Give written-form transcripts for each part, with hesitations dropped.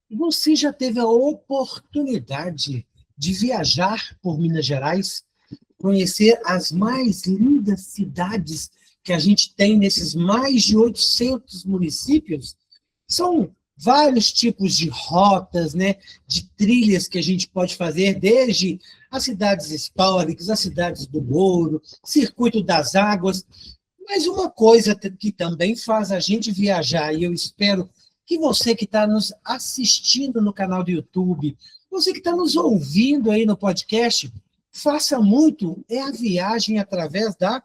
Você já teve a oportunidade de viajar por Minas Gerais, conhecer as mais lindas cidades que a gente tem nesses mais de 800 municípios? São vários tipos de rotas, né, de trilhas que a gente pode fazer, desde as cidades históricas, as cidades do ouro, Circuito das Águas. Mas uma coisa que também faz a gente viajar, e eu espero que você que está nos assistindo no canal do YouTube, você que está nos ouvindo aí no podcast, faça muito, é a viagem através da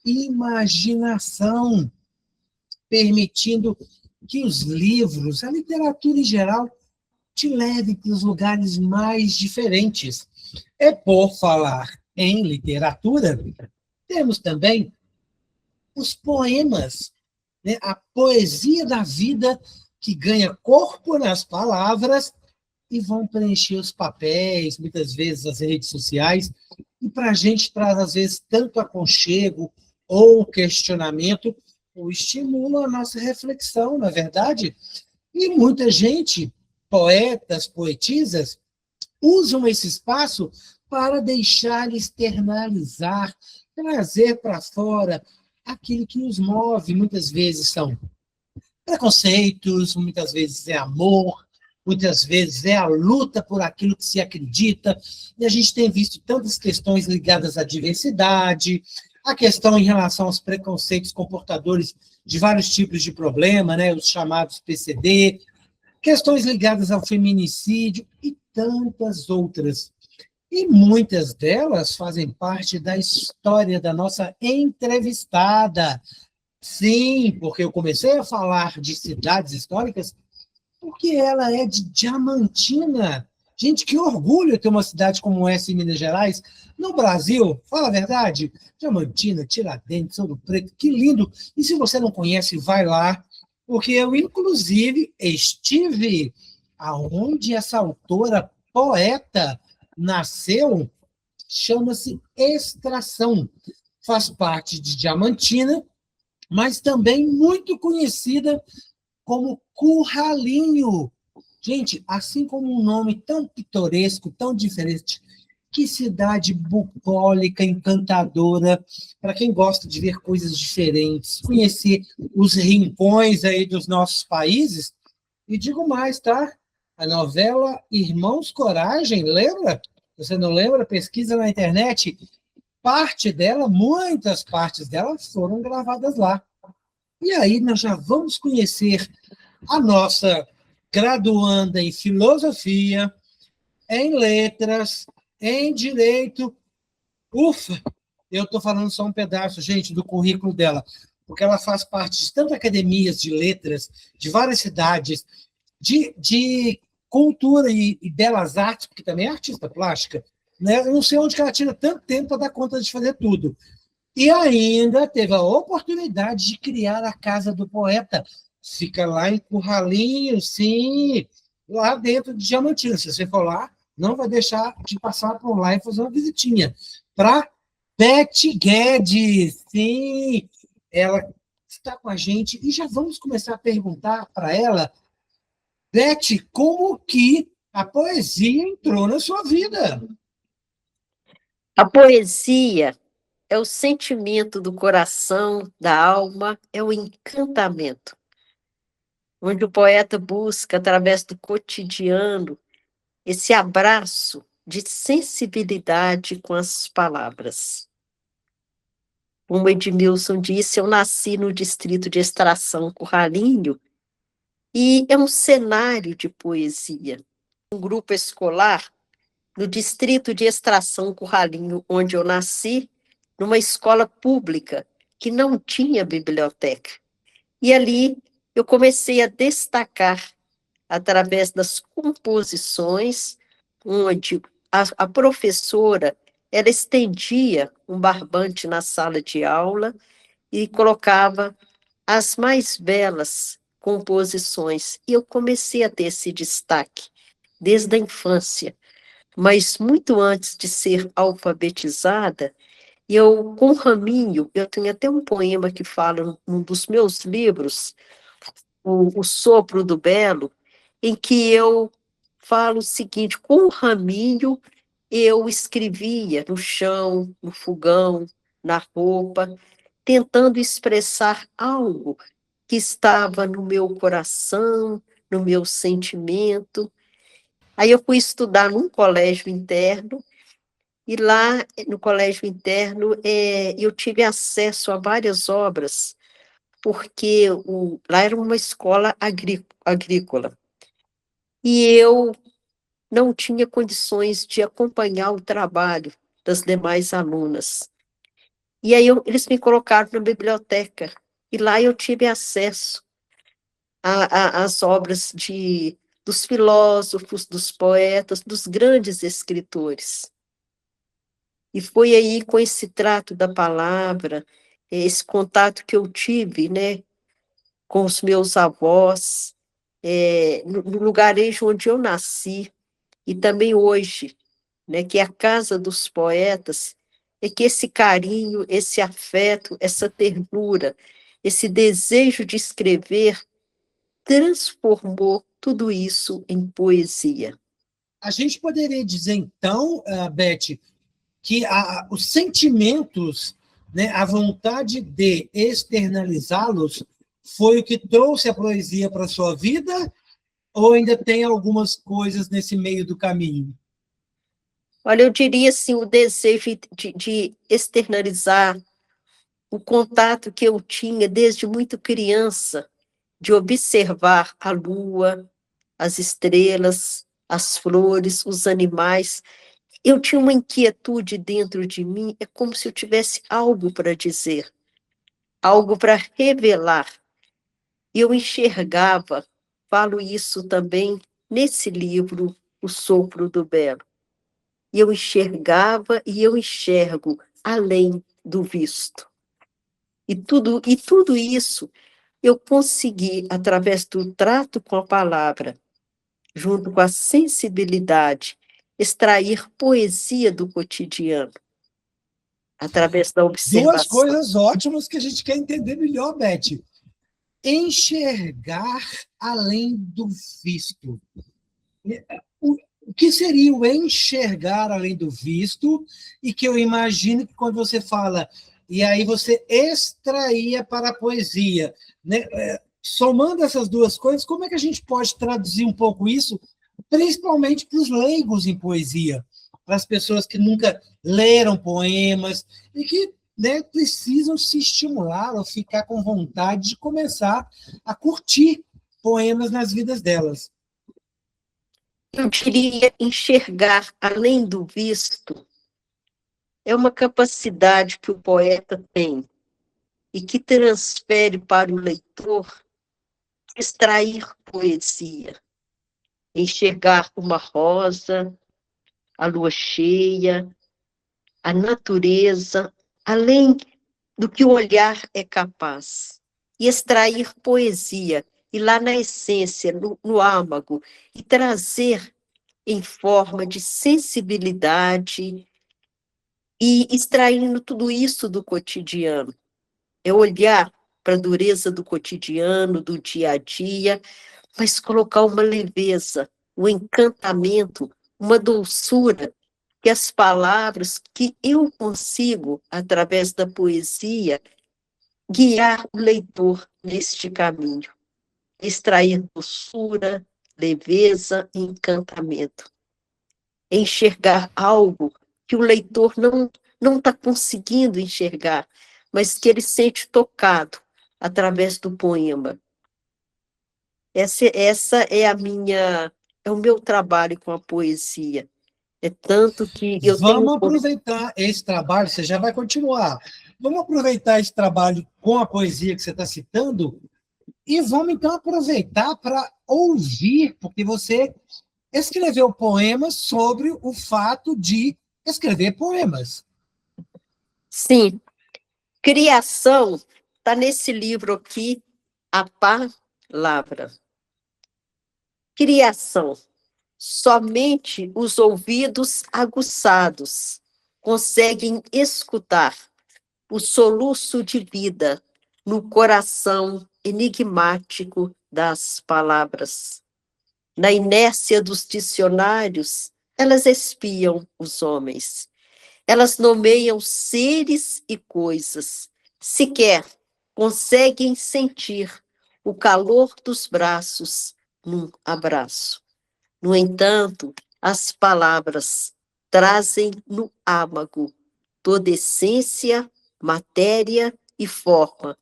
imaginação, permitindo que os livros, a literatura em geral, te leve para os lugares mais diferentes. É por falar em literatura, temos também os poemas, né? A poesia da vida que ganha corpo nas palavras e vão preencher os papéis, muitas vezes as redes sociais, e para a gente traz, às vezes, tanto aconchego ou questionamento, ou estimula a nossa reflexão, na verdade. E muita gente, poetas, poetisas, usam esse espaço para deixar externalizar, trazer para fora aquilo que nos move. Muitas vezes são preconceitos, muitas vezes é amor, muitas vezes é a luta por aquilo que se acredita. E a gente tem visto tantas questões ligadas à diversidade, a questão em relação aos preconceitos comportadores de vários tipos de problema, né, os chamados PCD, questões ligadas ao feminicídio e tantas outras. E muitas delas fazem parte da história da nossa entrevistada. Sim, porque eu comecei a falar de cidades históricas porque ela é de Diamantina. Gente, que orgulho ter uma cidade como essa em Minas Gerais. No Brasil, fala a verdade, Diamantina, Tiradentes, Ouro Preto, que lindo. E se você não conhece, vai lá, porque eu, inclusive, estive aonde essa autora poeta nasceu, chama-se Extração. Faz parte de Diamantina, mas também muito conhecida como Curralinho. Gente, assim como um nome tão pitoresco, tão diferente, que cidade bucólica, encantadora, para quem gosta de ver coisas diferentes, conhecer os rincões aí dos nossos países. E digo mais, tá? A novela Irmãos Coragem, lembra? Você não lembra? Pesquisa na internet. Parte dela, muitas partes dela foram gravadas lá. E aí nós já vamos conhecer a nossa graduanda em filosofia, em letras, em direito. Ufa, eu estou falando só um pedaço, gente, do currículo dela, porque ela faz parte de tantas academias de letras, de várias cidades, de cultura e belas artes, porque também é artista plástica. Né? Eu não sei onde que ela tira tanto tempo para dar conta de fazer tudo. E ainda teve a oportunidade de criar a Casa do Poeta. Fica lá em Curralinho, sim, lá dentro de Diamantina. Se você for lá, não vai deixar de passar por lá e fazer uma visitinha. Para Beth Guedes, sim, ela está com a gente. E já vamos começar a perguntar para ela, Beth, como que a poesia entrou na sua vida? A poesia é o sentimento do coração, da alma, é o encantamento, onde o poeta busca, através do cotidiano, esse abraço de sensibilidade com as palavras. Como Edmilson disse, eu nasci no distrito de Extração Curralinho, e é um cenário de poesia. Um grupo escolar no distrito de Extração Curralinho, onde eu nasci, numa escola pública que não tinha biblioteca. E ali eu comecei a destacar através das composições, onde a professora ela estendia um barbante na sala de aula e colocava as mais belas composições. E eu comecei a ter esse destaque desde a infância. Mas muito antes de ser alfabetizada, eu, com Raminho, eu tenho até um poema que fala num dos meus livros, o Sopro do Belo, em que eu falo o seguinte: com o raminho eu escrevia no chão, no fogão, na roupa, tentando expressar algo que estava no meu coração, no meu sentimento. Aí eu fui estudar num colégio interno, e lá no colégio interno eu tive acesso a várias obras, porque lá era uma escola agrícola, e eu não tinha condições de acompanhar o trabalho das demais alunas. E aí eles me colocaram na biblioteca, e lá eu tive acesso às obras dos filósofos, dos poetas, dos grandes escritores. E foi aí, com esse trato da palavra, esse contato que eu tive, né, com os meus avós, no lugarejo onde eu nasci, e também hoje, né, que é a Casa dos Poetas, é que esse carinho, esse afeto, essa ternura, esse desejo de escrever transformou tudo isso em poesia. A gente poderia dizer, então, Beth, que os sentimentos, né, a vontade de externalizá-los, foi o que trouxe a poesia para a sua vida? Ou ainda tem algumas coisas nesse meio do caminho? Olha, eu diria assim, o desejo de externalizar o contato que eu tinha desde muito criança, de observar a lua, as estrelas, as flores, os animais. Eu tinha uma inquietude dentro de mim, é como se eu tivesse algo para dizer, algo para revelar. E eu enxergava, falo isso também nesse livro, O Sopro do Belo. E eu enxergava e eu enxergo além do visto. E tudo isso eu consegui, através do trato com a palavra, junto com a sensibilidade, extrair poesia do cotidiano, através da Duas observação. coisas ótimas que a gente quer entender melhor, Beth. Enxergar além do visto. O que seria o enxergar além do visto? E que eu imagino que quando você fala, e aí você extraía para a poesia, né? Somando essas duas coisas, como é que a gente pode traduzir um pouco isso, principalmente para os leigos em poesia, para as pessoas que nunca leram poemas e que, né, precisam se estimular ou ficar com vontade de começar a curtir poemas nas vidas delas? Eu diria enxergar além do visto é uma capacidade que o poeta tem e que transfere para o leitor extrair poesia, enxergar uma rosa, a lua cheia, a natureza, além do que o olhar é capaz, e extrair poesia, ir lá na essência, no âmago, e trazer em forma de sensibilidade, e extraindo tudo isso do cotidiano. É olhar para a dureza do cotidiano, do dia a dia, mas colocar uma leveza, um encantamento, uma doçura, que as palavras que eu consigo, através da poesia, guiar o leitor neste caminho, extrair doçura, leveza e encantamento, enxergar algo que o leitor não está conseguindo enxergar, mas que ele sente tocado através do poema. Essa é é o meu trabalho com a poesia. É tanto que eu tenho. Vamos aproveitar esse trabalho, você já vai continuar. Vamos aproveitar esse trabalho com a poesia que você está citando e vamos então aproveitar para ouvir, porque você escreveu poemas sobre o fato de escrever poemas. Sim, criação está nesse livro aqui, A Palavra. Criação. Somente os ouvidos aguçados conseguem escutar o soluço de vida no coração enigmático das palavras. Na inércia dos dicionários, elas espiam os homens. Elas nomeiam seres e coisas. Sequer conseguem sentir o calor dos braços num abraço. No entanto, as palavras trazem no âmago toda essência, matéria e forma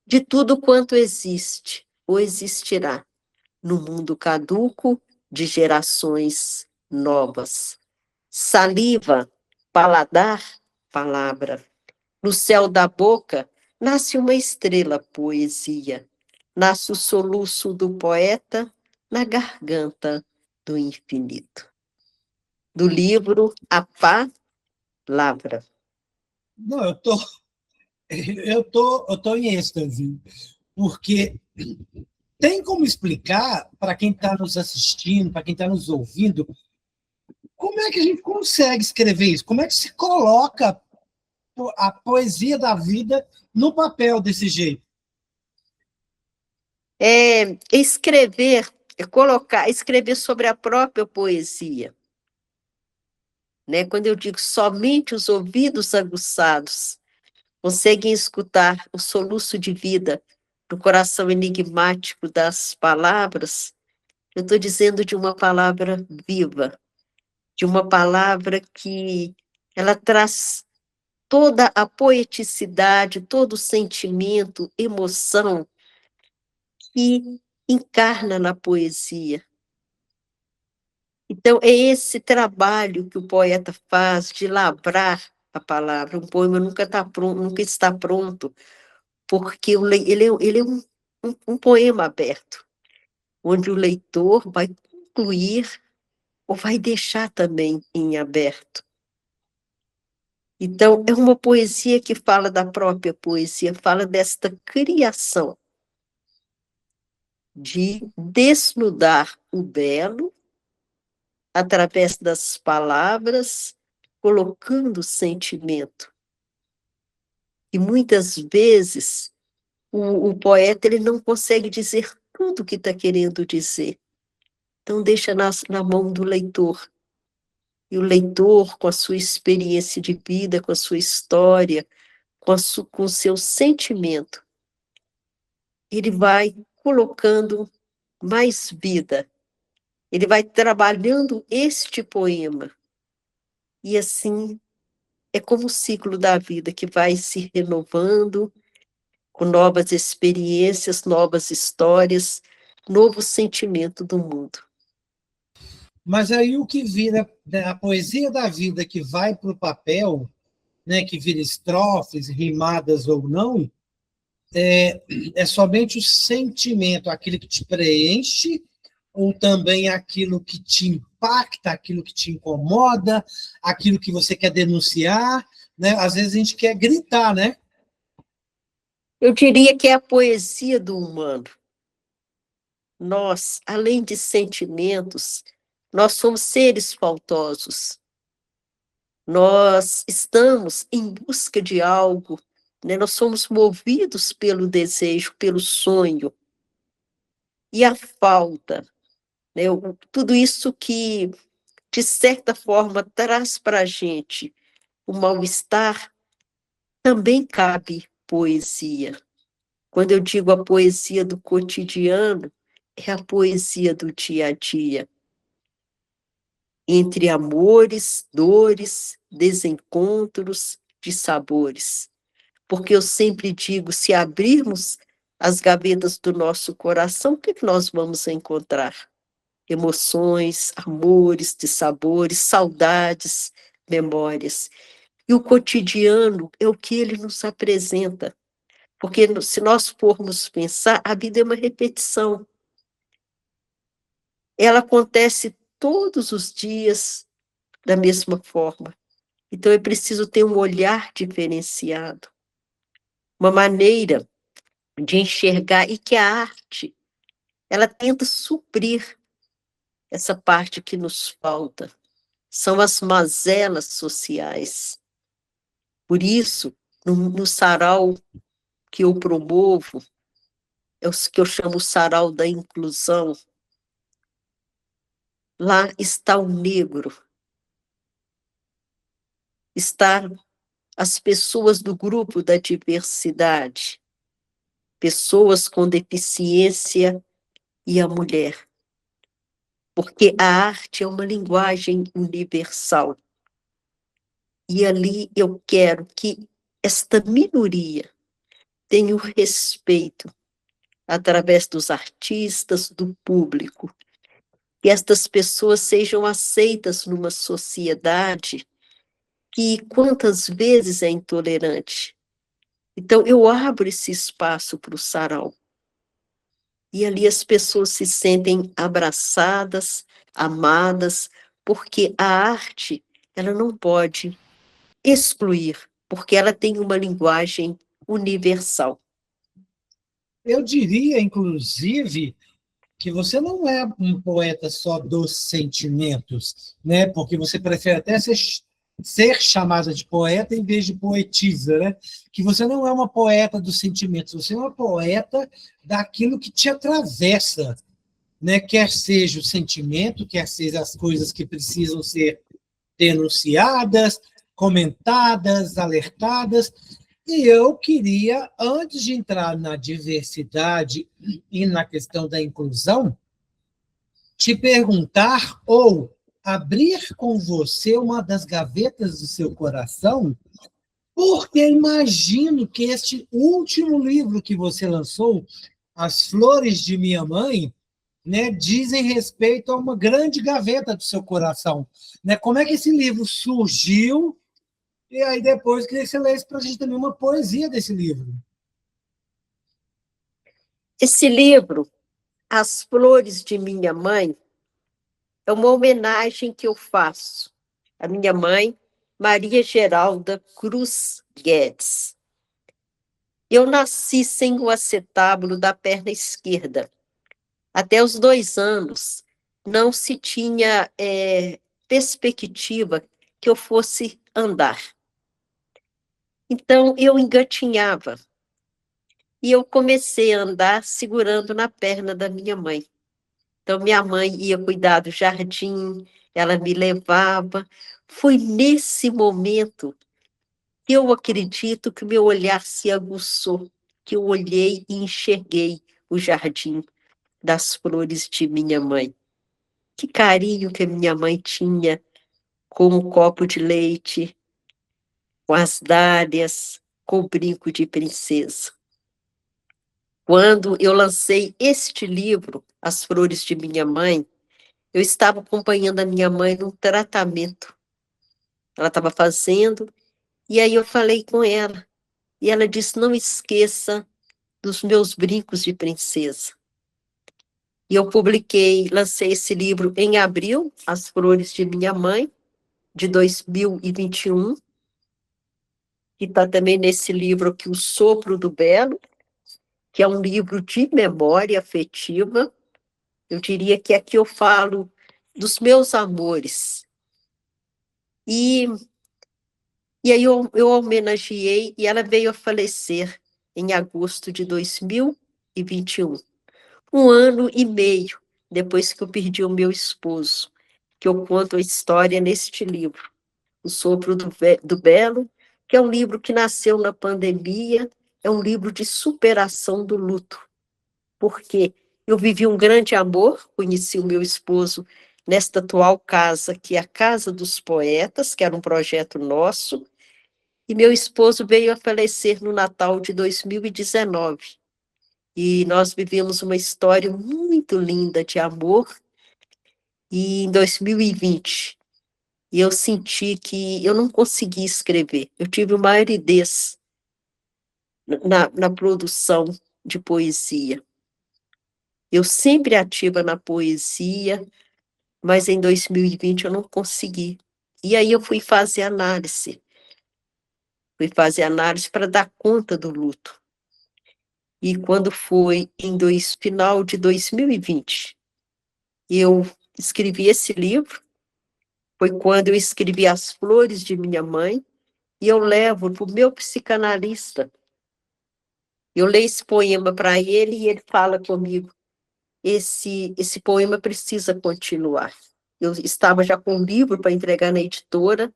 de tudo quanto existe ou existirá no mundo caduco de gerações novas. Saliva, paladar, palavra. No céu da boca nasce uma estrela, poesia. Nasce o soluço do poeta na garganta do infinito. Do livro A Palavra. Não, eu tô em êxtase, porque tem como explicar para quem está nos assistindo, para quem está nos ouvindo, como é que a gente consegue escrever isso? Como é que se coloca a poesia da vida no papel desse jeito? Escrever, escrever sobre a própria poesia. Né? Quando eu digo somente os ouvidos aguçados conseguem escutar o soluço de vida no coração enigmático das palavras, eu estou dizendo de uma palavra viva, de uma palavra que ela traz toda a poeticidade, todo o sentimento, emoção que encarna na poesia. Então, é esse trabalho que o poeta faz de lavrar a palavra. Um poema nunca está pronto, nunca está pronto, porque ele é um poema aberto, onde o leitor vai concluir ou vai deixar também em aberto. Então, é uma poesia que fala da própria poesia, fala desta criação de desnudar o belo através das palavras, colocando sentimento. E muitas vezes o poeta ele não consegue dizer tudo o que está querendo dizer. Então, deixa na mão do leitor. E o leitor, com a sua experiência de vida, com a sua história, com o seu sentimento, ele vai colocando mais vida. Ele vai trabalhando este poema. E assim, é como o ciclo da vida que vai se renovando com novas experiências, novas histórias, novo sentimento do mundo. Mas aí o que vira, né, a poesia da vida que vai para o papel, né, que vira estrofes, rimadas ou não, é somente o sentimento, aquilo que te preenche, ou também aquilo que te impacta, aquilo que te incomoda, aquilo que você quer denunciar, né? Às vezes a gente quer gritar, né? Eu diria que é a poesia do humano. Nós, além de sentimentos, nós somos seres faltosos. Nós estamos em busca de algo, né? Nós somos movidos pelo desejo, pelo sonho. E a falta, né? Tudo isso que, de certa forma, traz para a gente o mal-estar, também cabe poesia. Quando eu digo a poesia do cotidiano, é a poesia do dia a dia. Entre amores, dores, desencontros, dissabores. Porque eu sempre digo, se abrirmos as gavetas do nosso coração, o que nós vamos encontrar? Emoções, amores, dissabores, saudades, memórias. E o cotidiano é o que ele nos apresenta. Porque se nós formos pensar, a vida é uma repetição. Ela acontece todos os dias da mesma forma. Então é preciso ter um olhar diferenciado, uma maneira de enxergar, e que a arte, ela tenta suprir essa parte que nos falta. São as mazelas sociais. Por isso, no sarau que eu promovo, é o que eu chamo o sarau da inclusão, Lá está o negro, está as pessoas do grupo da diversidade, pessoas com deficiência e a mulher, porque a arte é uma linguagem universal. E ali eu quero que esta minoria tenha o respeito através dos artistas, do público, que estas pessoas sejam aceitas numa sociedade que quantas vezes é intolerante. Então, eu abro esse espaço para o sarau. E ali as pessoas se sentem abraçadas, amadas, porque a arte, ela não pode excluir, porque ela tem uma linguagem universal. Eu diria, inclusive, que você não é um poeta só dos sentimentos, né? Porque você prefere até ser chamada de poeta em vez de poetisa, né? Que você não é uma poeta dos sentimentos, você é uma poeta daquilo que te atravessa, né? Quer seja o sentimento, quer seja as coisas que precisam ser denunciadas, comentadas, alertadas. E eu queria, antes de entrar na diversidade e na questão da inclusão, te perguntar ou abrir com você uma das gavetas do seu coração, porque imagino que este último livro que você lançou, As Flores de Minha Mãe, né, dizem respeito a uma grande gaveta do seu coração. Né? Como é que esse livro surgiu? E aí depois queria que você lesse para a gente também uma poesia desse livro. Esse livro, As Flores de Minha Mãe, é uma homenagem que eu faço à minha mãe, Maria Geralda Cruz Guedes. Eu nasci sem o acetábulo da perna esquerda. Até os 2 anos, não se tinha perspectiva que eu fosse andar. Então, eu engatinhava. E eu comecei a andar segurando na perna da minha mãe. Então, minha mãe ia cuidar do jardim, ela me levava. Foi nesse momento que eu acredito que o meu olhar se aguçou, que eu olhei e enxerguei o jardim das flores de minha mãe. Que carinho que a minha mãe tinha com um copo de leite, com as dálias, com o brinco de princesa. Quando eu lancei este livro, As Flores de Minha Mãe, eu estava acompanhando a minha mãe num tratamento. Ela estava fazendo, e aí eu falei com ela. E ela disse, não esqueça dos meus brincos de princesa. E eu publiquei, lancei esse livro em abril, As Flores de Minha Mãe, de 2021, que está também nesse livro aqui, O Sopro do Belo, que é um livro de memória afetiva. Eu diria que aqui eu falo dos meus amores. E, e aí eu homenageei, e ela veio a falecer em agosto de 2021. 1 ano e meio depois que eu perdi o meu esposo, que eu conto a história neste livro, O Sopro do Belo, que é um livro que nasceu na pandemia, é um livro de superação do luto, porque eu vivi um grande amor, conheci o meu esposo nesta atual casa, que é a Casa dos Poetas, que era um projeto nosso, e meu esposo veio a falecer no Natal de 2019. E nós vivemos uma história muito linda de amor, e em 2020, e eu senti que eu não consegui escrever, eu tive uma aridez na produção de poesia. Eu sempre ativa na poesia, mas em 2020 eu não consegui. E aí eu fui fazer análise para dar conta do luto. E quando foi final de 2020, eu escrevi esse livro, foi quando eu escrevi As Flores de Minha Mãe, e eu levo para o meu psicanalista. Eu leio esse poema para ele e ele fala comigo, esse poema precisa continuar. eu estava já com um livro para entregar na editora.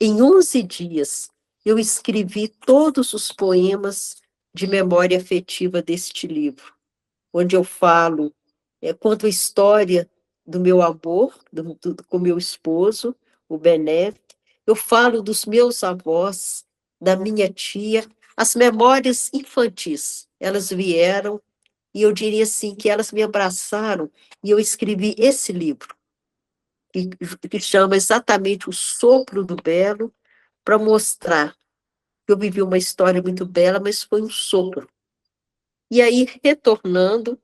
Em 11 dias, eu escrevi todos os poemas de memória afetiva deste livro, onde eu falo, conto a história do meu amor com meu esposo, o Bené. Eu falo dos meus avós, da minha tia, as memórias infantis. Elas vieram, e eu diria assim, que elas me abraçaram, e eu escrevi esse livro, que chama exatamente O Sopro do Belo, para mostrar que eu vivi uma história muito bela, mas foi um sopro. E aí, retornando,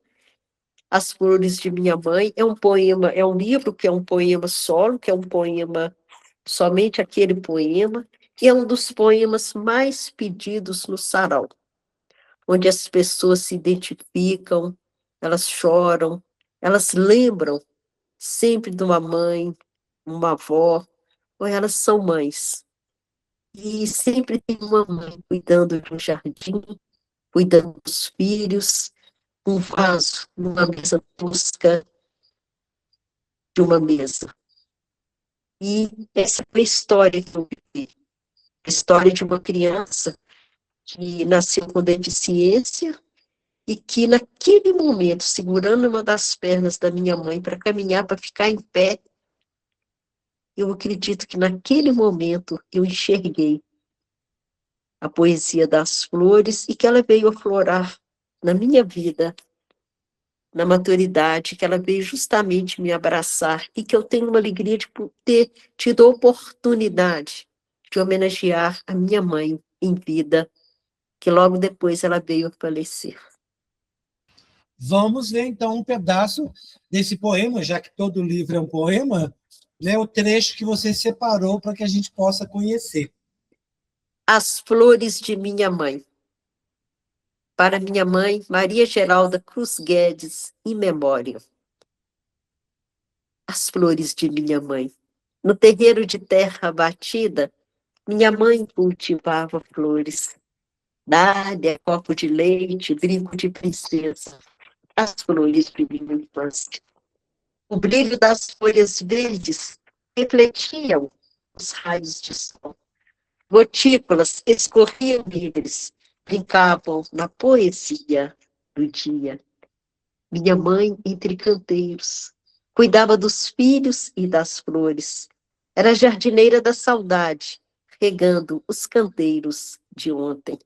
As Flores de Minha Mãe é um poema, é um livro que é um poema solo, que é um poema, somente aquele poema, e é um dos poemas mais pedidos no sarau, onde as pessoas se identificam, elas choram, elas lembram sempre de uma mãe, uma avó, ou elas são mães. E sempre tem uma mãe cuidando de um jardim, cuidando dos filhos, um vaso numa mesa tosca de uma mesa. E essa foi a história que eu vivi. A história de uma criança que nasceu com deficiência e que, naquele momento, segurando uma das pernas da minha mãe para caminhar, para ficar em pé, eu acredito que naquele momento eu enxerguei a poesia das flores e que ela veio aflorar na minha vida, na maturidade, que ela veio justamente me abraçar e que eu tenho uma alegria de ter tido a oportunidade de homenagear a minha mãe em vida, que logo depois ela veio a falecer. Vamos ler, então, um pedaço desse poema, já que todo livro é um poema, né, o trecho que você separou para que a gente possa conhecer. As Flores de Minha Mãe. Para minha mãe, Maria Geralda Cruz Guedes, em memória. As flores de minha mãe. No terreiro de terra batida, minha mãe cultivava flores. Dália, copo de leite, brinco de princesa. As flores de minha infância. O brilho das folhas verdes refletiam os raios de sol. Gotículas escorriam livres, brincavam na poesia do dia. Minha mãe, entre canteiros, cuidava dos filhos e das flores. Era jardineira da saudade, regando os canteiros de ontem.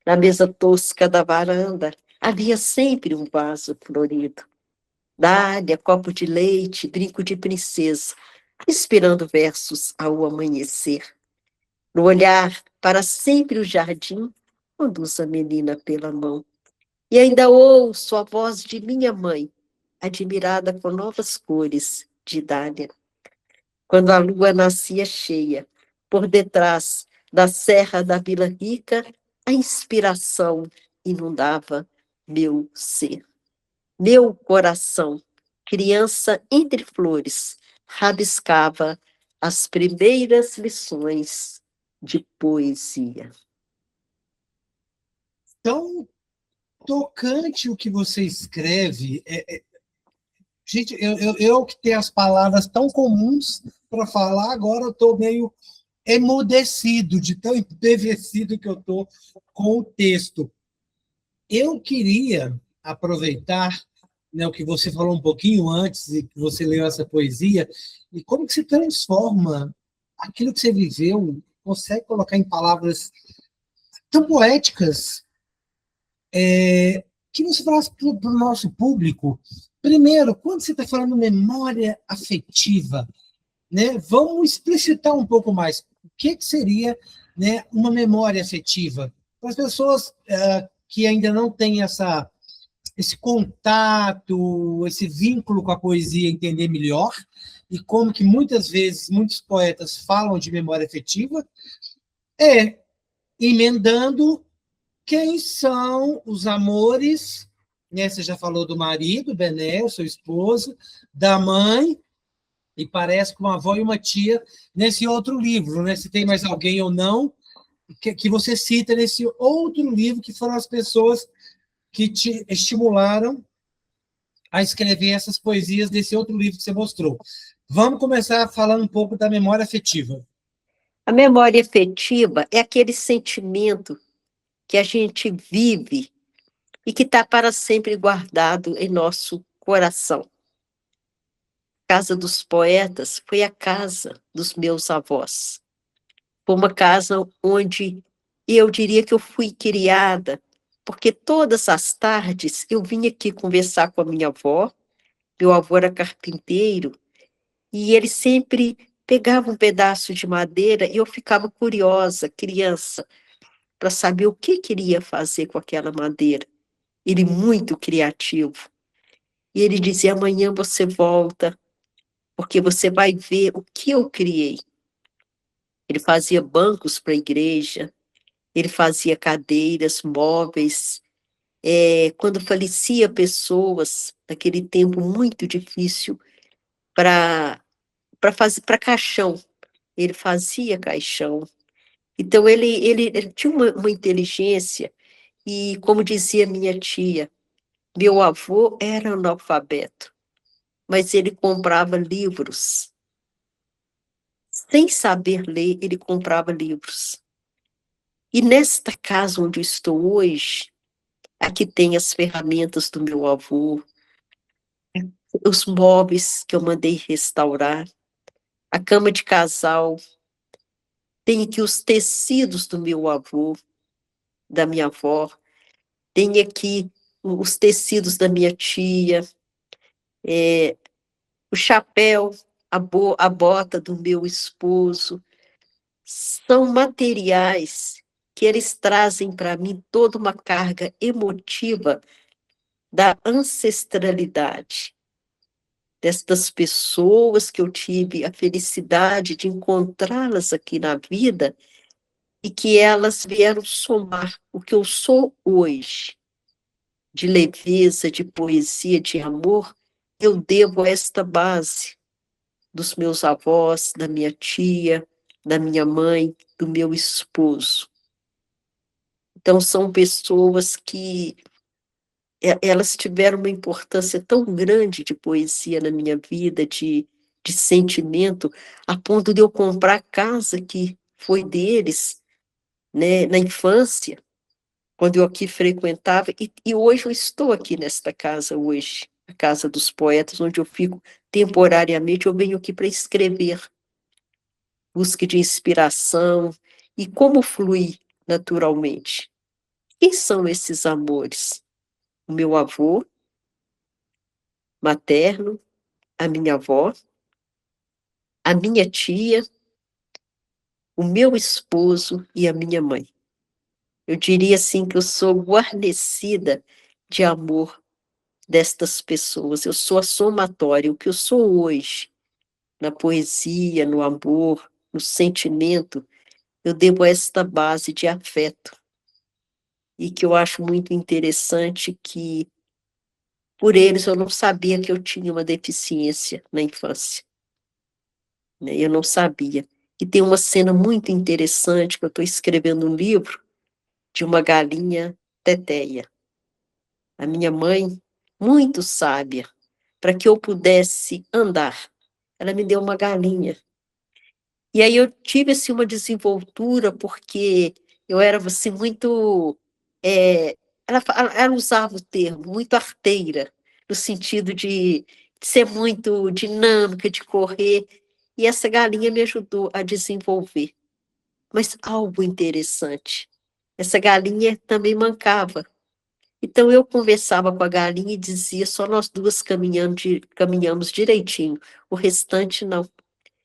Na mesa tosca da varanda, havia sempre um vaso florido. Dália, copo de leite, brinco de princesa, inspirando versos ao amanhecer. No olhar para sempre o jardim, conduz a menina pela mão. E ainda ouço a voz de minha mãe, admirada com novas cores de dália. Quando a lua nascia cheia, por detrás da serra da Vila Rica, a inspiração inundava meu ser. Meu coração, criança entre flores, rabiscava as primeiras lições de poesia. Tão tocante o que você escreve. Gente, eu que tenho as palavras tão comuns para falar, agora eu estou meio emudecido, de tão embevecido que eu estou com o texto. Eu queria aproveitar, né, o que você falou um pouquinho antes, e que você leu essa poesia, e como que se transforma aquilo que você viveu, consegue colocar em palavras tão poéticas, que você falasse para o nosso público. Primeiro, quando você está falando memória afetiva, né, vamos explicitar um pouco mais o que seria, né, uma memória afetiva. Para as pessoas que ainda não têm esse contato, esse vínculo com a poesia, entender melhor, e como que muitas vezes muitos poetas falam de memória afetiva, emendando quem são os amores, né? Você já falou do marido, Bené, o seu esposo, da mãe, e parece com uma avó e uma tia nesse outro livro, né? Se tem mais alguém ou não, que você cita nesse outro livro, que foram as pessoas que te estimularam a escrever essas poesias desse outro livro que você mostrou. Vamos começar falando um pouco da memória afetiva. A memória afetiva é aquele sentimento que a gente vive e que está para sempre guardado em nosso coração. A casa dos poetas foi a casa dos meus avós. Foi uma casa onde eu diria que eu fui criada, porque todas as tardes eu vinha aqui conversar com a minha avó, meu avô era carpinteiro, e ele sempre pegava um pedaço de madeira e eu ficava curiosa, criança, para saber o que queria fazer com aquela madeira. Ele muito criativo. E ele dizia: amanhã você volta, porque você vai ver o que eu criei. Ele fazia bancos para a igreja, ele fazia cadeiras, móveis. Quando falecia pessoas, naquele tempo muito difícil, para caixão, ele fazia caixão. Então, ele tinha uma inteligência, e como dizia minha tia, meu avô era analfabeto, mas ele comprava livros. Sem saber ler, ele comprava livros. E nesta casa onde eu estou hoje, aqui tem as ferramentas do meu avô, os móveis que eu mandei restaurar, a cama de casal, tem aqui os tecidos do meu avô, da minha avó, tem aqui os tecidos da minha tia, o chapéu, a bota do meu esposo. São materiais que eles trazem para mim toda uma carga emotiva da ancestralidade, destas pessoas que eu tive a felicidade de encontrá-las aqui na vida e que elas vieram somar o que eu sou hoje, de leveza, de poesia, de amor. Eu devo a esta base dos meus avós, da minha tia, da minha mãe, do meu esposo. Então, são pessoas que elas tiveram uma importância tão grande de poesia na minha vida, de sentimento, a ponto de eu comprar a casa que foi deles, né, na infância, quando eu aqui frequentava, e hoje eu estou aqui nesta casa hoje, a Casa dos Poetas, onde eu fico temporariamente, eu venho aqui para escrever, busca de inspiração, e como fluir naturalmente. Quem são esses amores? O meu avô materno, a minha avó, a minha tia, o meu esposo e a minha mãe. Eu diria assim que eu sou guarnecida de amor destas pessoas. Eu sou a somatória, o que eu sou hoje, na poesia, no amor, no sentimento, eu devo a esta base de afeto. E que eu acho muito interessante que, por eles, eu não sabia que eu tinha uma deficiência na infância. Né? Eu não sabia. E tem uma cena muito interessante, que eu estou escrevendo um livro de uma galinha teteia. A minha mãe, muito sábia, para que eu pudesse andar, ela me deu uma galinha. E aí eu tive assim, uma desenvoltura, porque eu era assim, muito... ela usava o termo, muito arteira, no sentido de ser muito dinâmica, de correr, e essa galinha me ajudou a desenvolver. Mas algo interessante, essa galinha também mancava. Então eu conversava com a galinha e dizia: só nós duas caminhamos direitinho, o restante não.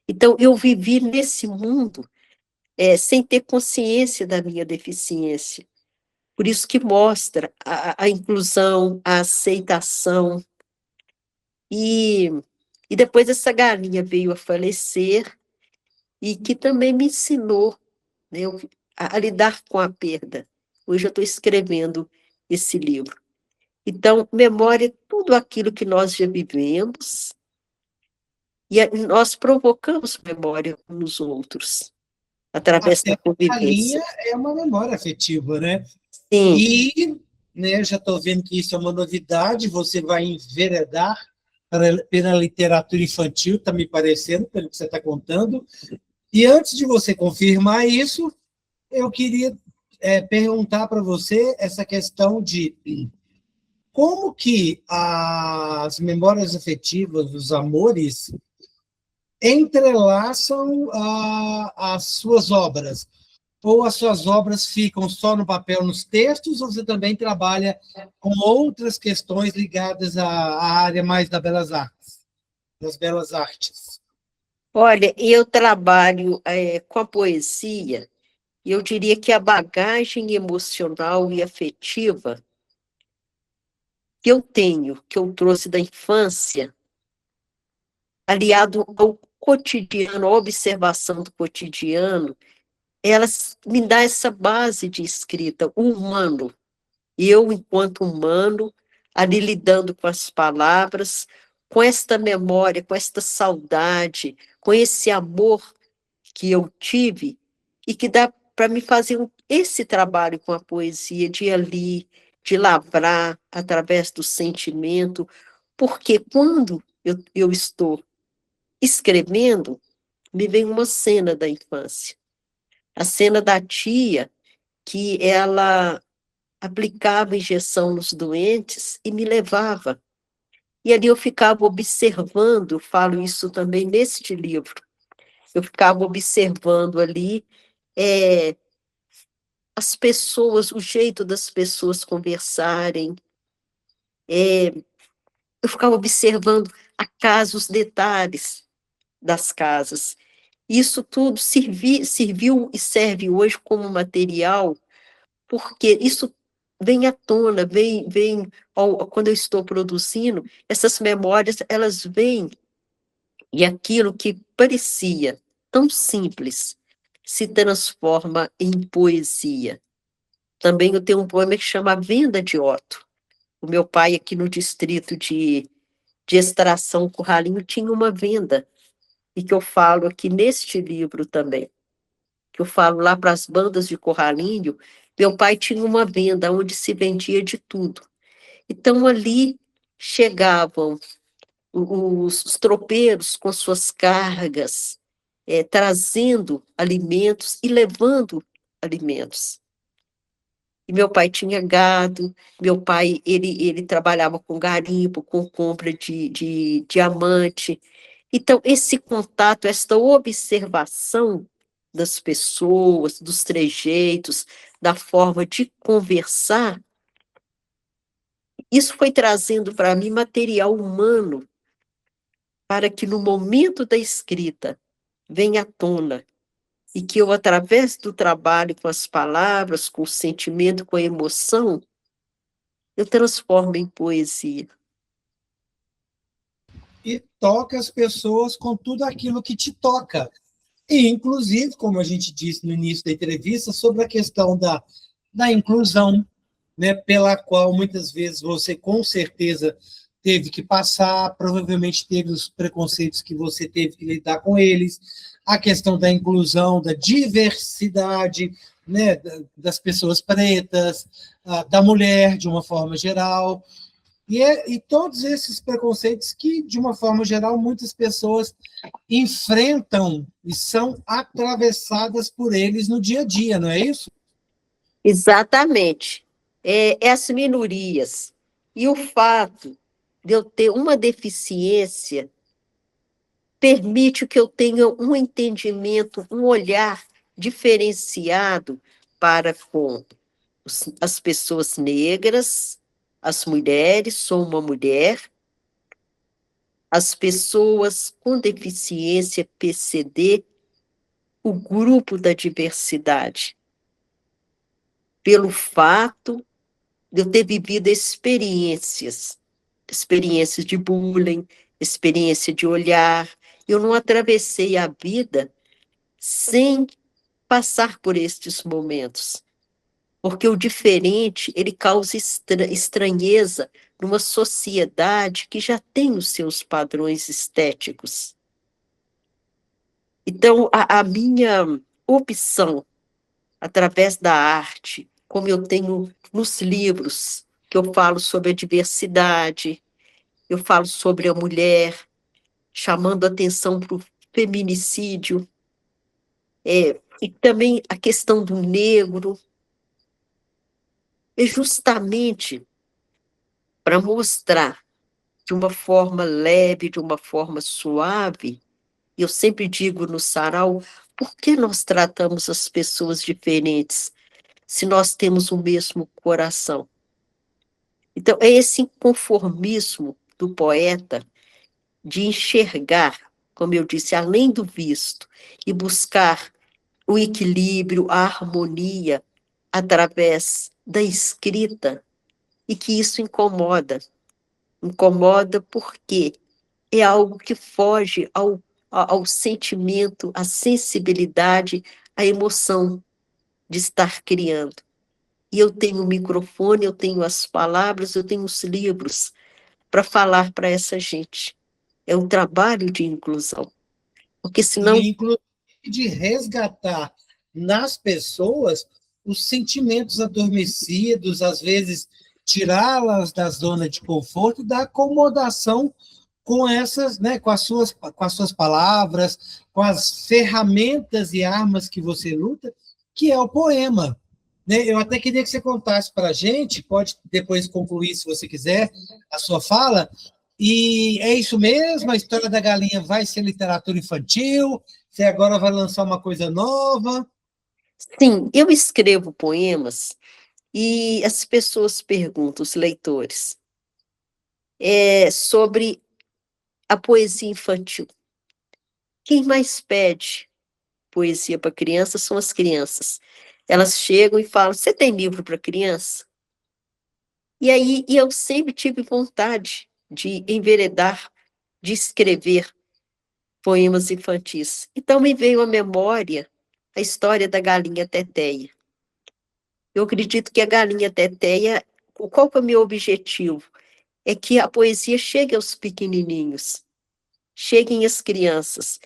Então eu vivi nesse mundo sem ter consciência da minha deficiência. Por isso que mostra a inclusão, a aceitação. E depois essa galinha veio a falecer, e que também me ensinou, né, a lidar com a perda. Hoje eu estou escrevendo esse livro. Então, memória é tudo aquilo que nós já vivemos, e nós provocamos memória nos outros, através Até da a linha convivência. é uma memória afetiva, né? Sim, E, né, já estou vendo que isso é uma novidade, você vai enveredar pela literatura infantil, está me parecendo, pelo que você está contando. E antes de você confirmar isso, eu queria perguntar para você essa questão de como que as memórias afetivas, os amores, entrelaçam as suas obras. Ou as suas obras ficam só no papel, nos textos, ou você também trabalha com outras questões ligadas à área mais das belas artes? Olha, eu trabalho com a poesia, e eu diria que a bagagem emocional e afetiva que eu tenho, que eu trouxe da infância, aliado ao cotidiano, à observação do cotidiano, elas me dá essa base de escrita, o humano. Eu, enquanto humano, ali lidando com as palavras, com esta memória, com esta saudade, com esse amor que eu tive e que dá para me fazer esse trabalho com a poesia, de ir ali, de lavrar através do sentimento, porque quando eu estou escrevendo, me vem uma cena da infância. A cena da tia, que ela aplicava injeção nos doentes e me levava. E ali eu ficava observando, falo isso também neste livro, eu ficava observando ali as pessoas, o jeito das pessoas conversarem, eu ficava observando a casa, os detalhes das casas. Isso tudo serviu e serve hoje como material, porque isso vem à tona, quando eu estou produzindo, essas memórias, elas vêm, e aquilo que parecia tão simples se transforma em poesia. Também eu tenho um poema que chama A Venda de Otto. O meu pai, aqui no distrito de Extração Curralinho, tinha uma venda, e que eu falo aqui neste livro também, que eu falo lá para as bandas de Curralinho, meu pai tinha uma venda onde se vendia de tudo. Então, ali chegavam os tropeiros com suas cargas, trazendo alimentos e levando alimentos. E meu pai tinha gado, meu pai, ele trabalhava com garimpo, com compra de diamante. Então, esse contato, esta observação das pessoas, dos trejeitos, da forma de conversar, isso foi trazendo para mim material humano para que no momento da escrita venha à tona e que eu, através do trabalho com as palavras, com o sentimento, com a emoção, eu transformo em poesia. E toca as pessoas com tudo aquilo que te toca. E, inclusive, como a gente disse no início da entrevista, sobre a questão da inclusão, né, pela qual muitas vezes você, com certeza, teve que passar, provavelmente teve os preconceitos que você teve que lidar com eles, a questão da inclusão, da diversidade, né, das pessoas pretas, da mulher, de uma forma geral, e todos esses preconceitos que, de uma forma geral, muitas pessoas enfrentam e são atravessadas por eles no dia a dia, não é isso? Exatamente. As minorias. E o fato de eu ter uma deficiência permite que eu tenha um entendimento, um olhar diferenciado para com as pessoas negras, as mulheres, sou uma mulher, as pessoas com deficiência PCD, o grupo da diversidade, pelo fato de eu ter vivido experiências de bullying, experiência de olhar. Eu não atravessei a vida sem passar por estes momentos, porque o diferente, ele causa estranheza numa sociedade que já tem os seus padrões estéticos. Então, a minha opção, através da arte, como eu tenho nos livros, que eu falo sobre a diversidade, eu falo sobre a mulher, chamando atenção para o feminicídio, e também a questão do negro, é justamente para mostrar de uma forma leve, de uma forma suave, e eu sempre digo no sarau, por que nós tratamos as pessoas diferentes se nós temos o mesmo coração? Então, é esse inconformismo do poeta de enxergar, como eu disse, além do visto, e buscar o equilíbrio, a harmonia através da escrita, e que isso incomoda. Incomoda porque é algo que foge ao sentimento, à sensibilidade, à emoção de estar criando. E eu tenho o microfone, eu tenho as palavras, eu tenho os livros para falar para essa gente. É um trabalho de inclusão. Porque senão. E, inclusive, de resgatar nas pessoas os sentimentos adormecidos, às vezes tirá-las da zona de conforto e da acomodação com essas, né, com as suas palavras, com as ferramentas e armas que você luta, que é o poema. Né? Eu até queria que você contasse para a gente, pode depois concluir, se você quiser, a sua fala. E é isso mesmo? A história da galinha vai ser literatura infantil? Você agora vai lançar uma coisa nova? Sim, eu escrevo poemas e as pessoas perguntam, os leitores, sobre a poesia infantil. Quem mais pede poesia para criança são as crianças. Elas chegam e falam: você tem livro para criança? E aí eu sempre tive vontade de enveredar, de escrever poemas infantis. Então me veio à memória a história da galinha Teteia. Eu acredito que a galinha Teteia, qual que é o meu objetivo? É que a poesia chegue aos pequenininhos, cheguem às crianças,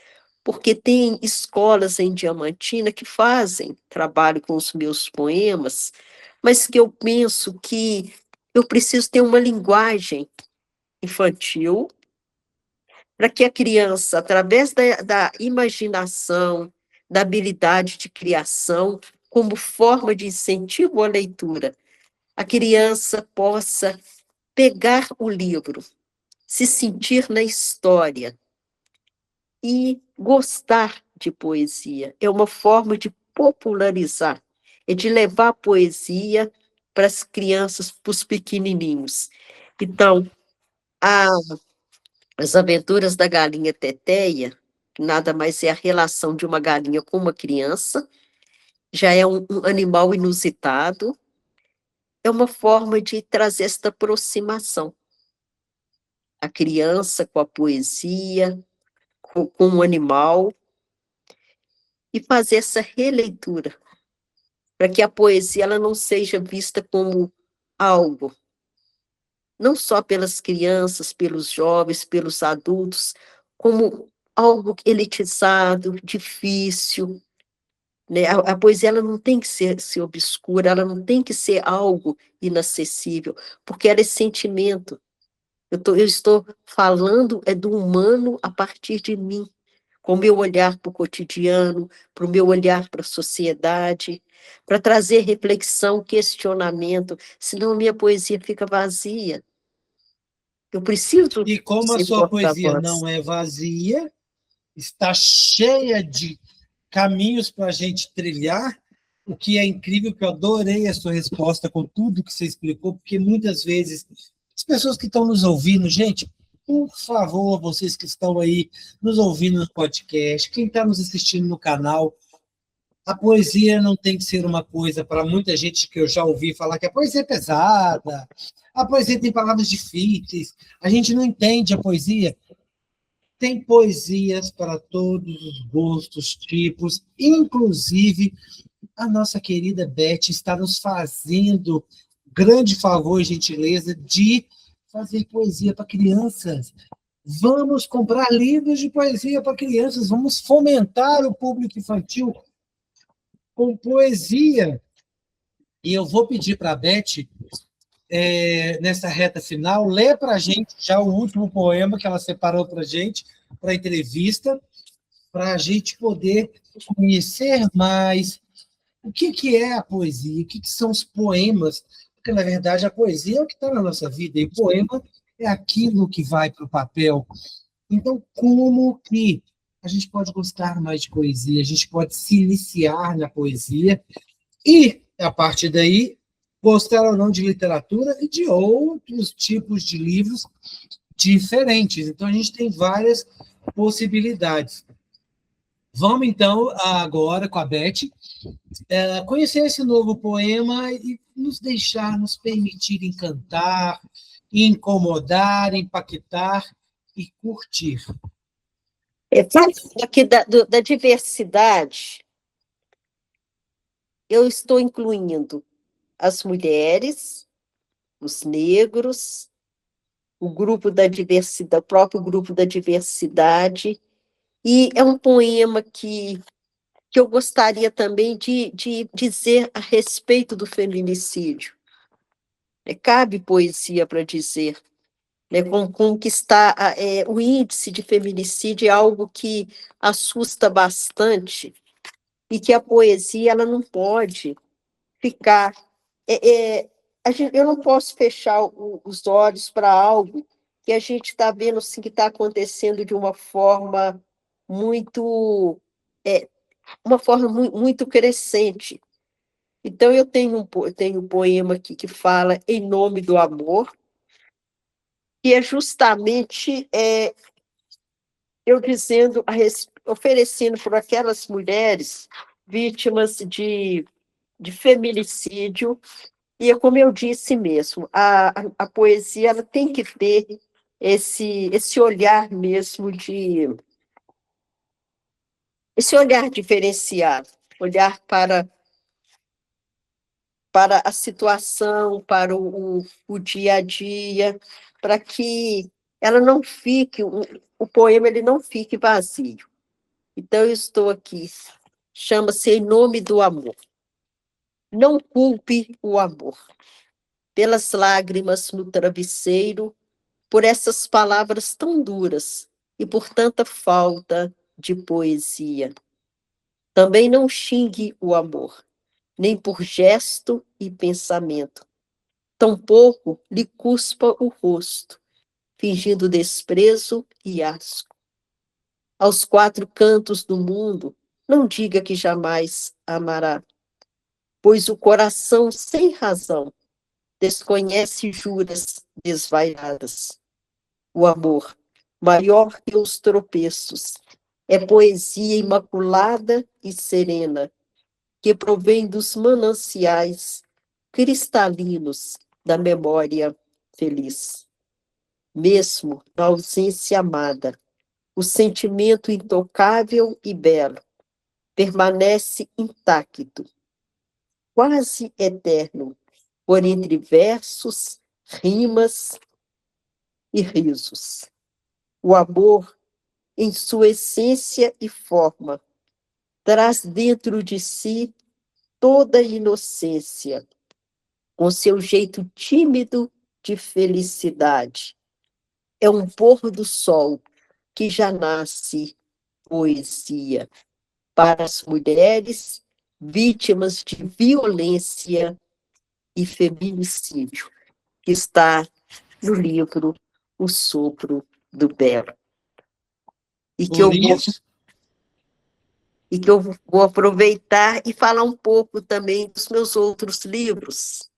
porque tem escolas em Diamantina que fazem trabalho com os meus poemas, mas que eu penso que eu preciso ter uma linguagem infantil para que a criança, através da imaginação, da habilidade de criação, como forma de incentivo à leitura, a criança possa pegar o livro, se sentir na história e gostar de poesia. É uma forma de popularizar, é de levar a poesia para as crianças, para os pequenininhos. Então, as aventuras da galinha Teteia, que nada mais é a relação de uma galinha com uma criança, já é um animal inusitado, é uma forma de trazer esta aproximação. A criança com a poesia, com o animal, e fazer essa releitura, para que a poesia ela não seja vista como algo, não só pelas crianças, pelos jovens, pelos adultos, como algo elitizado, difícil, né? A poesia ela não tem que ser obscura, ela não tem que ser algo inacessível, porque ela é sentimento. Eu estou falando do humano a partir de mim, com o meu olhar para o cotidiano, para o meu olhar para a sociedade, para trazer reflexão, questionamento, senão minha poesia fica vazia. Eu preciso E como a ser sua poesia porta-voz. não é vazia, está cheia de caminhos para a gente trilhar, o que é incrível, que eu adorei a sua resposta com tudo que você explicou, porque muitas vezes as pessoas que estão nos ouvindo, gente, por favor, vocês que estão aí nos ouvindo no podcast, quem está nos assistindo no canal, a poesia não tem que ser uma coisa para muita gente que eu já ouvi falar que a poesia é pesada, a poesia tem palavras difíceis, a gente não entende a poesia. Tem poesias para todos os gostos, tipos, inclusive a nossa querida Beth está nos fazendo grande favor e gentileza de fazer poesia para crianças. Vamos comprar livros de poesia para crianças, vamos fomentar o público infantil com poesia. E eu vou pedir para a Beth nessa reta final, lê para a gente já o último poema que ela separou para a gente, para a entrevista, para a gente poder conhecer mais o que é a poesia, o que são os poemas, porque, na verdade, a poesia é o que está na nossa vida, e o poema é aquilo que vai para o papel. Então, como que a gente pode gostar mais de poesia, a gente pode se iniciar na poesia e, a partir daí, gostar ou não de literatura e de outros tipos de livros diferentes. Então, a gente tem várias possibilidades. Vamos, então, agora com a Beth, conhecer esse novo poema e nos deixar, nos permitir encantar, incomodar, impactar e curtir. Aqui da diversidade, eu estou incluindo as mulheres, os negros, o grupo da diversidade, o próprio grupo da diversidade, e é um poema que eu gostaria também de dizer a respeito do feminicídio. Cabe poesia para dizer, né, com que está o índice de feminicídio é algo que assusta bastante e que a poesia ela não pode ficar. Eu não posso fechar os olhos para algo que a gente está vendo assim, que está acontecendo de muito, é, uma forma muito crescente. Então, eu tenho um poema aqui que fala Em Nome do Amor, que é justamente eu dizendo, oferecendo por aquelas mulheres vítimas de feminicídio, e é como eu disse mesmo, a poesia ela tem que ter esse olhar mesmo esse olhar diferenciado, olhar para a situação, para o dia a dia, para que ela não fique, o poema ele não fique vazio. Então, eu estou aqui, chama-se Em Nome do Amor. Não culpe o amor pelas lágrimas no travesseiro, por essas palavras tão duras e por tanta falta de poesia. Também não xingue o amor, nem por gesto e pensamento. Tampouco lhe cuspa o rosto, fingindo desprezo e asco. Aos quatro cantos do mundo, não diga que jamais amará, pois o coração sem razão desconhece juras desvairadas. O amor, maior que os tropeços, é poesia imaculada e serena, que provém dos mananciais cristalinos da memória feliz. Mesmo na ausência amada, o sentimento intocável e belo permanece intacto, quase eterno, por entre versos, rimas e risos. O amor, em sua essência e forma, traz dentro de si toda a inocência, com seu jeito tímido de felicidade. É um pôr do sol que já nasce poesia para as mulheres vítimas de violência e feminicídio, que está no livro O Sopro do Belo. E que eu vou aproveitar e falar um pouco também dos meus outros livros.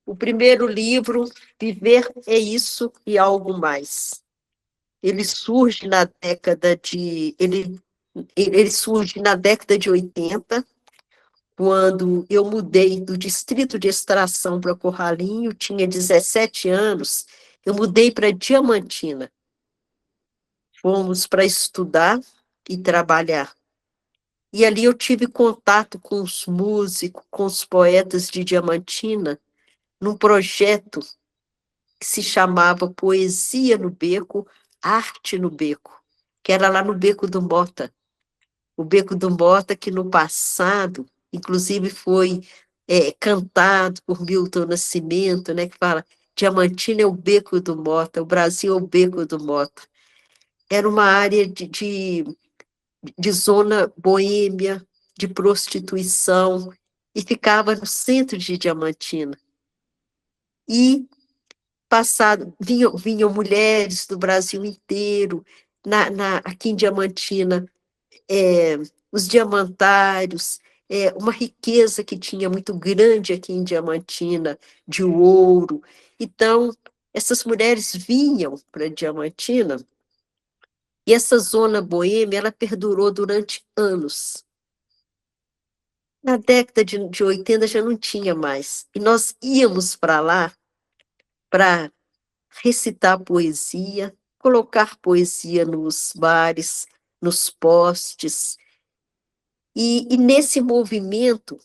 O primeiro livro, Viver é Isso e Algo Mais. Ele surge na década de... Ele surge na década de 80, quando eu mudei do distrito de extração para Corralinho, tinha 17 anos, eu mudei para Diamantina. Fomos para estudar e trabalhar. E ali eu tive contato com os músicos, com os poetas de Diamantina, num projeto que se chamava Poesia no Beco, Arte no Beco, que era lá no Beco do Mota. O Beco do Mota, que no passado, inclusive foi cantado por Milton Nascimento, né, que fala: Diamantina é o beco do Mota, o Brasil é o beco do Mota. Era uma área de zona boêmia, de prostituição, e ficava no centro de Diamantina. E vinham mulheres do Brasil inteiro, aqui em Diamantina, os diamantários, uma riqueza que tinha muito grande aqui em Diamantina, de ouro. Então, essas mulheres vinham para Diamantina, e essa zona boêmia, ela perdurou durante anos. Na década de 80 já não tinha mais. E nós íamos para lá para recitar poesia, colocar poesia nos bares, nos postes. E nesse movimento,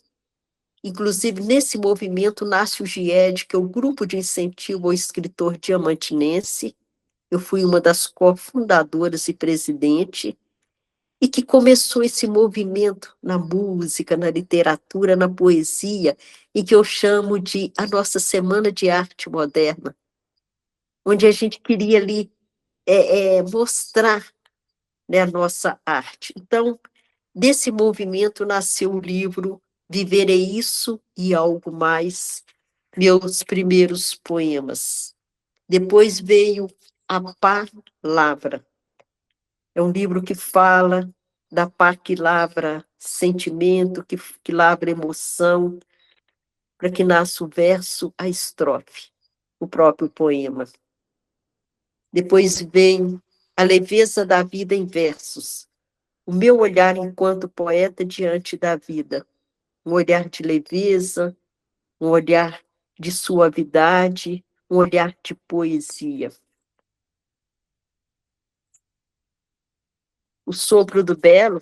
inclusive nesse movimento, nasce o GIED, que é o Grupo de Incentivo ao Escritor Diamantinense. Eu fui uma das cofundadoras e presidente, e que começou esse movimento na música, na literatura, na poesia, e que eu chamo de a nossa Semana de Arte Moderna, onde a gente queria ali mostrar, né, a nossa arte. Então, desse movimento nasceu o livro Viver é Isso e Algo Mais, meus primeiros poemas. Depois veio A Palavra. É um livro que fala da pá que lavra sentimento, que lavra emoção, para que nasça o verso, a estrofe, o próprio poema. Depois vem A Leveza da Vida em Versos, o meu olhar enquanto poeta diante da vida, um olhar de leveza, um olhar de suavidade, um olhar de poesia. O Sopro do Belo,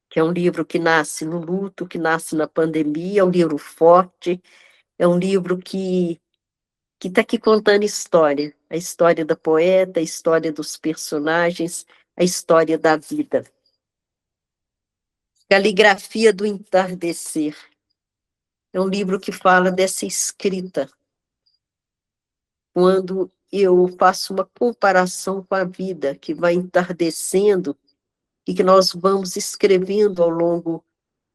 que é um livro que nasce no luto, que nasce na pandemia, é um livro forte, é um livro que está aqui contando história, a história da poeta, a história dos personagens, a história da vida. Caligrafia do Entardecer. É um livro que fala dessa escrita, quando eu faço uma comparação com a vida, que vai entardecendo e que nós vamos escrevendo ao longo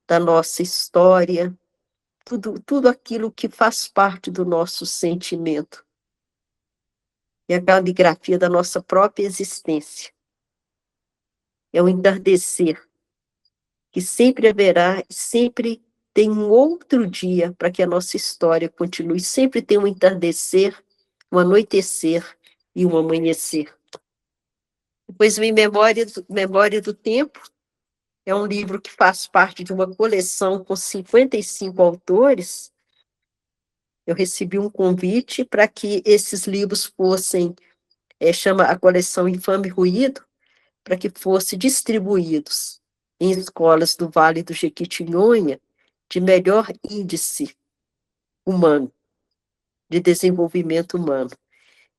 da nossa história, tudo aquilo que faz parte do nosso sentimento. E a caligrafia da nossa própria existência. É o entardecer, que sempre haverá, sempre tem um outro dia para que a nossa história continue. Sempre tem um entardecer, um anoitecer e um amanhecer. Depois vem Memória do Tempo, é um livro que faz parte de uma coleção com 55 autores. Eu recebi um convite para que esses livros fossem, chama a coleção Infame Ruído, para que fossem distribuídos em escolas do Vale do Jequitinhonha de melhor índice humano, de desenvolvimento humano.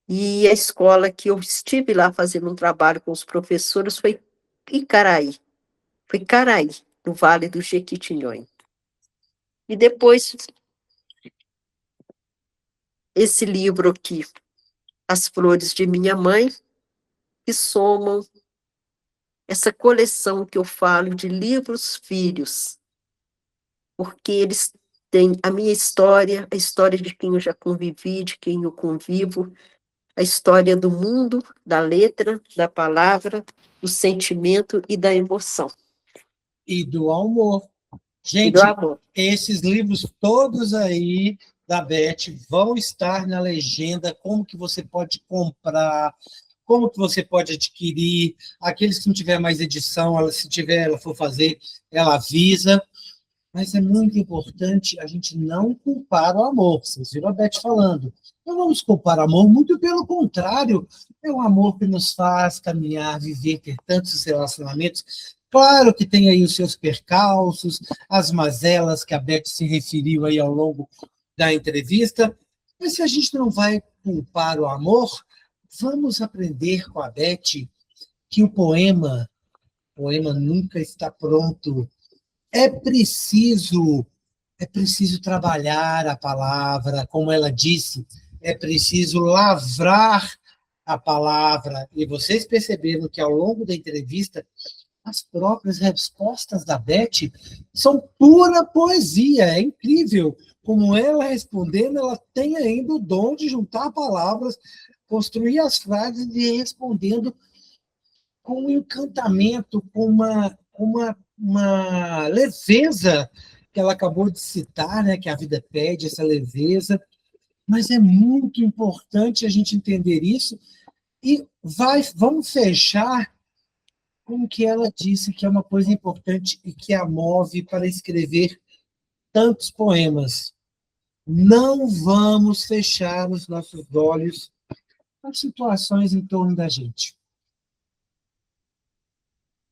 E a escola que eu estive lá fazendo um trabalho com os professores foi Icaraí, no Vale do Jequitinhonha. E depois, esse livro aqui, As Flores de Minha Mãe, que somam essa coleção que eu falo de livros filhos, porque eles têm a minha história, a história de quem eu já convivi, de quem eu convivo, a história do mundo, da letra, da palavra, do sentimento e da emoção. E do amor. E do Gente, amor. esses livros todos aí da Beth vão estar na legenda, como que você pode comprar, como que você pode adquirir, aqueles que não tiver mais edição, se tiver, ela for fazer, ela avisa. Mas é muito importante a gente não culpar o amor. Vocês viram a Beth falando. Não vamos culpar o amor, muito pelo contrário. É um amor que nos faz caminhar, viver, ter tantos relacionamentos. Claro que tem aí os seus percalços, as mazelas que a Beth se referiu aí ao longo da entrevista, mas se a gente não vai culpar o amor, vamos aprender com a Beth que o poema nunca está pronto. É preciso É preciso trabalhar a palavra, como ela disse, é preciso lavrar a palavra. E vocês perceberam que, ao longo da entrevista, as próprias respostas da Beth são pura poesia. É incrível como ela, respondendo, ela tem ainda o dom de juntar palavras, construir as frases e respondendo com um encantamento, com uma leveza que ela acabou de citar, né, que a vida pede, essa leveza. Mas é muito importante a gente entender isso e vamos fechar com o que ela disse, que é uma coisa importante e que a move para escrever tantos poemas. Não vamos fechar os nossos olhos às situações em torno da gente.